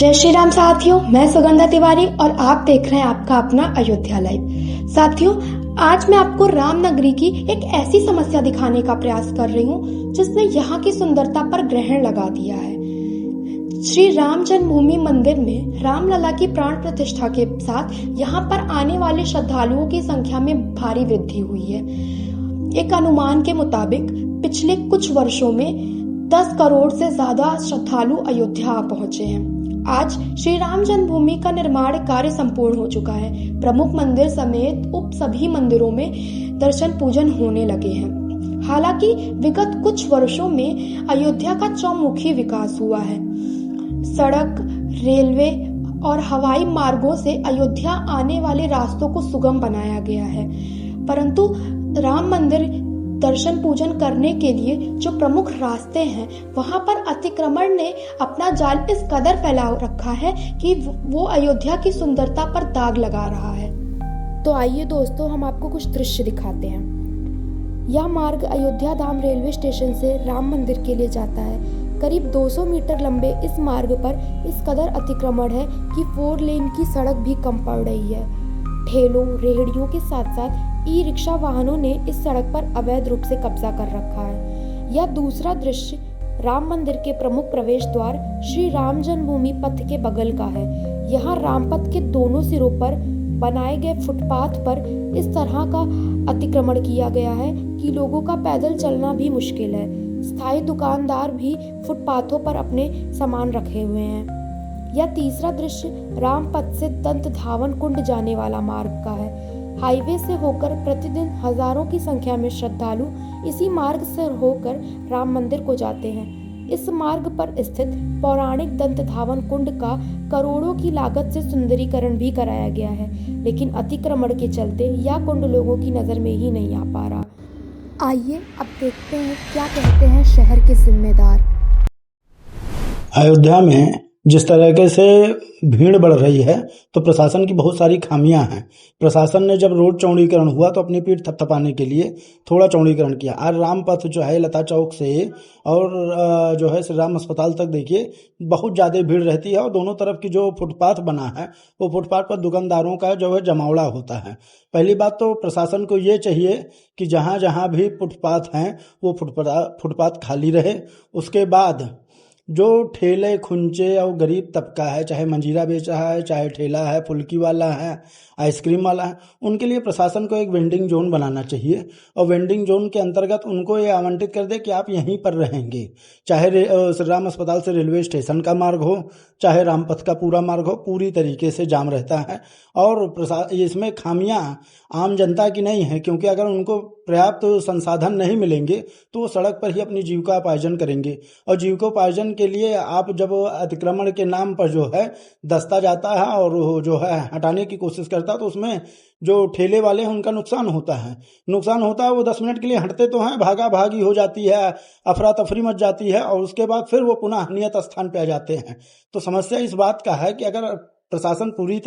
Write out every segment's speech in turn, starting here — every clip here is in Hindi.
जय श्री राम साथियों, मैं सुगंधा तिवारी और आप देख रहे हैं आपका अपना अयोध्या लाइव। साथियों, आज मैं आपको राम नगरी की एक ऐसी समस्या दिखाने का प्रयास कर रही हूँ जिसने यहाँ की सुंदरता पर ग्रहण लगा दिया है। श्री राम जन्मभूमि मंदिर में रामलला की प्राण प्रतिष्ठा के साथ यहाँ पर आने वाले श्रद्धालुओं की संख्या में भारी वृद्धि हुई है। एक अनुमान के मुताबिक पिछले कुछ वर्षों में 10 करोड़ से ज्यादा श्रद्धालु अयोध्या पहुंचे हैं। आज श्री राम जन्मभूमि का निर्माण कार्य संपूर्ण हो चुका है। प्रमुख मंदिर समेत उप सभी मंदिरों में दर्शन पूजन होने लगे हैं। हालांकि विगत कुछ वर्षों में अयोध्या का चौमुखी विकास हुआ है। सड़क, रेलवे और हवाई मार्गों से अयोध्या आने वाले रास्तों को सुगम बनाया गया है, परंतु राम मंदिर दर्शन पूजन करने के लिए जो प्रमुख रास्ते हैं वहां पर अतिक्रमण ने अपना जाल इस कदर फैला रखा है कि वो अयोध्या की सुंदरता पर दाग लगा रहा है। तो आइए दोस्तों, हम आपको कुछ दृश्य दिखाते हैं। यह मार्ग अयोध्या धाम रेलवे स्टेशन से राम मंदिर के लिए जाता है। करीब 200 मीटर लंबे इस मार्ग पर इस कदर अतिक्रमण है कि 4 लेन की सड़क भी कम पड़ रही है। ठेलों, रेहड़ियों के साथ साथ ई रिक्शा वाहनों ने इस सड़क पर अवैध रूप से कब्जा कर रखा है। यह दूसरा दृश्य राम मंदिर के प्रमुख प्रवेश द्वार श्री राम जन्मभूमि पथ के बगल का है। यहाँ रामपथ के दोनों सिरों पर बनाए गए फुटपाथ पर इस तरह का अतिक्रमण किया गया है कि लोगों का पैदल चलना भी मुश्किल है। स्थायी दुकानदार भी फुटपाथों पर अपने सामान रखे हुए हैं। यह तीसरा दृश्य रामपथ से दंत धावन कुंड जाने वाला मार्ग का है। हाईवे से होकर प्रतिदिन हजारों की संख्या में श्रद्धालु इसी मार्ग से होकर राम मंदिर को जाते हैं। इस मार्ग पर स्थित पौराणिक दंत धावन कुंड का करोड़ों की लागत से सुंदरीकरण भी कराया गया है, लेकिन अतिक्रमण के चलते यह कुंड लोगों की नजर में ही नहीं आ पा रहा। आइए अब देखते हैं क्या कहते हैं शहर के जिम्मेदार। अयोध्या में जिस तरीके से भीड़ बढ़ रही है तो प्रशासन की बहुत सारी खामियां हैं। प्रशासन ने जब रोड चौड़ीकरण हुआ तो अपनी पीठ थपथपाने के लिए थोड़ा चौड़ीकरण किया। आज राम पथ जो है लता चौक से और जो है श्री राम अस्पताल तक देखिए बहुत ज़्यादा भीड़ रहती है और दोनों तरफ की जो फुटपाथ बना है वो फुटपाथ पर दुकानदारों का जो है जमावड़ा होता है। पहली बात तो प्रशासन को ये चाहिए कि जहाँ जहाँ भी फुटपाथ हैं वो फुटपाथ खाली रहे। उसके बाद जो ठेले खुंचे और गरीब तबका है, चाहे मंजीरा बेच रहा है, चाहे ठेला है, फुल्की वाला है, आइसक्रीम वाला है, उनके लिए प्रशासन को एक वेंडिंग जोन बनाना चाहिए और वेंडिंग जोन के अंतर्गत उनको ये आवंटित कर दे कि आप यहीं पर रहेंगे। चाहे श्री राम अस्पताल से रेलवे स्टेशन का मार्ग हो, चाहे रामपथ का पूरा मार्ग हो, पूरी तरीके से जाम रहता है। और इसमें खामियां आम जनता की नहीं है, क्योंकि अगर उनको पर्याप्त संसाधन नहीं मिलेंगे तो वो सड़क पर ही अपनी जीविकोपार्जन करेंगे और जीविकोपार्जन के लिए आप जब अतिक्रमण के नाम पर जो है दस्ता जाता है और जो है हटाने की कोशिश करता है तो उसमें जो ठेले वाले हैं उनका नुकसान होता है। वो 10 मिनट के लिए हटते तो हैं, भागा भागी हो जाती है, अफरा तफरी मच जाती है और उसके बाद फिर वो पुनः नियत स्थान पे आ जाते हैं। तो समस्या इस बात का है कि अगर प्रशासन पूरी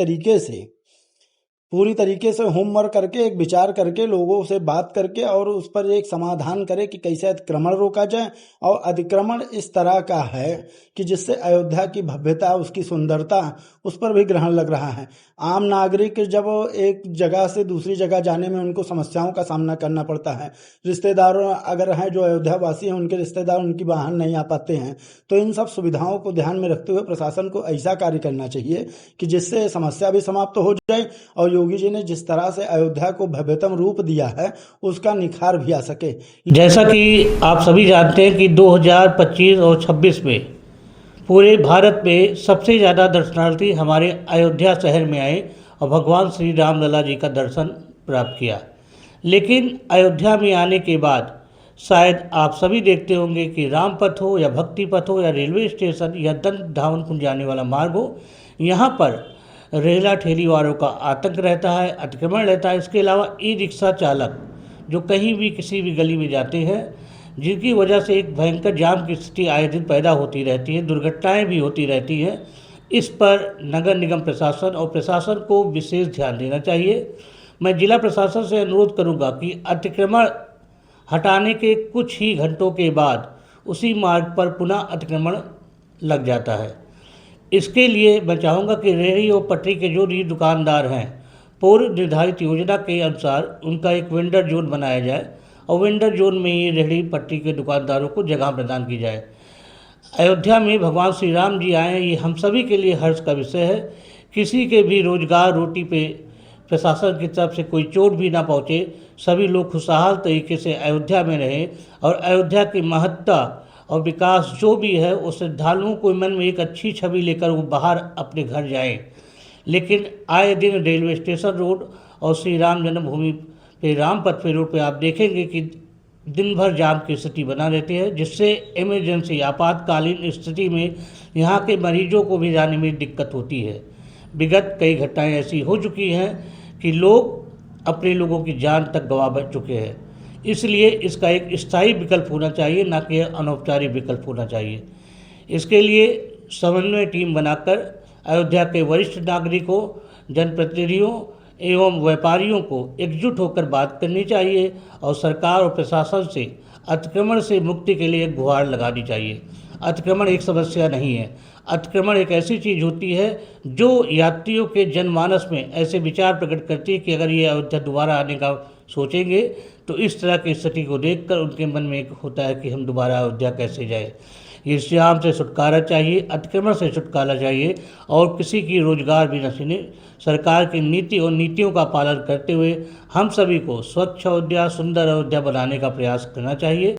तरीके से होमवर्क करके एक विचार करके लोगों से बात करके और उस पर एक समाधान करे कि कैसे अतिक्रमण रोका जाए। और अतिक्रमण इस तरह का है कि जिससे अयोध्या की भव्यता, उसकी सुंदरता उस पर भी ग्रहण लग रहा है। आम नागरिक जब एक जगह से दूसरी जगह जाने में उनको समस्याओं का सामना करना पड़ता है। रिश्तेदार अगर हैं जो अयोध्या वासी हैं, उनके रिश्तेदार उनकी वाहन नहीं आ पाते हैं, तो इन सब सुविधाओं को ध्यान में रखते हुए प्रशासन को ऐसा कार्य करना चाहिए कि जिससे समस्या भी समाप्त हो जाए और योगी जी ने जिस तरह से अयोध्या को भव्यतम रूप दिया है उसका निखार भी आ सके। जैसा कि आप सभी जानते हैं कि 2025 और 26 में पूरे भारत में सबसे ज़्यादा दर्शनार्थी हमारे अयोध्या शहर में आए और भगवान श्री राम लला जी का दर्शन प्राप्त किया। लेकिन अयोध्या में आने के बाद शायद आप सभी देखते होंगे कि राम पथ हो या भक्ति पथ हो या रेलवे स्टेशन या दंत धावन कुंड जाने वाला मार्ग हो, यहाँ पर रेला ठेली वालों का आतंक रहता है, अतिक्रमण रहता है। इसके अलावा ई रिक्शा चालक जो कहीं भी किसी भी गली में जाते हैं, जिनकी वजह से एक भयंकर जाम की स्थिति आए दिन पैदा होती रहती है, दुर्घटनाएं भी होती रहती हैं। इस पर नगर निगम प्रशासन और प्रशासन को विशेष ध्यान देना चाहिए। मैं जिला प्रशासन से अनुरोध करूंगा कि अतिक्रमण हटाने के कुछ ही घंटों के बाद उसी मार्ग पर पुनः अतिक्रमण लग जाता है। इसके लिए मैं चाहूँगा कि रेहड़ी और पटरी के जो भी दुकानदार हैं, पूर्व निर्धारित योजना के अनुसार उनका एक वेंडर जोन बनाया जाए और वेंडर जोन में ये रेहड़ी पटरी के दुकानदारों को जगह प्रदान की जाए। अयोध्या में भगवान श्री राम जी आए, ये हम सभी के लिए हर्ष का विषय है। किसी के भी रोजगार रोटी पे प्रशासन की तरफ से कोई चोट भी ना पहुँचे, सभी लोग खुशहाल तरीके से अयोध्या में रहें और अयोध्या की महत्ता और विकास जो भी है उस श्रद्धालुओं को मन में एक अच्छी छवि लेकर वो बाहर अपने घर जाएं। लेकिन आए दिन रेलवे स्टेशन रोड और श्री राम जन्मभूमि पे रामपथ पे रोड पे आप देखेंगे कि दिन भर जाम की स्थिति बना रहती है, जिससे इमरजेंसी आपातकालीन स्थिति में यहाँ के मरीजों को भी जाने में दिक्कत होती है। विगत कई घटनाएं ऐसी हो चुकी हैं कि लोग अपने लोगों की जान तक गंवा बैठ चुके हैं। इसलिए इसका एक स्थायी विकल्प होना चाहिए, ना कि अनौपचारिक विकल्प होना चाहिए। इसके लिए समन्वय टीम बनाकर अयोध्या के वरिष्ठ नागरिकों, जनप्रतिनिधियों एवं व्यापारियों को एकजुट होकर बात करनी चाहिए और सरकार और प्रशासन से अतिक्रमण से मुक्ति के लिए एक गुहार लगानी चाहिए। अतिक्रमण एक समस्या नहीं है। अतिक्रमण एक ऐसी चीज़ होती है जो यात्रियों के जनमानस में ऐसे विचार प्रकट करती है कि अगर ये अयोध्या दोबारा आने का सोचेंगे तो इस तरह की स्थिति को देखकर उनके मन में एक होता है कि हम दोबारा अयोध्या कैसे जाए। इस जाम से छुटकारा चाहिए, अतिक्रमण से छुटकारा चाहिए और किसी की रोजगार भी न छीने। सरकार की नीति और नीतियों का पालन करते हुए हम सभी को स्वच्छ अयोध्या, सुंदर अयोध्या बनाने का प्रयास करना चाहिए।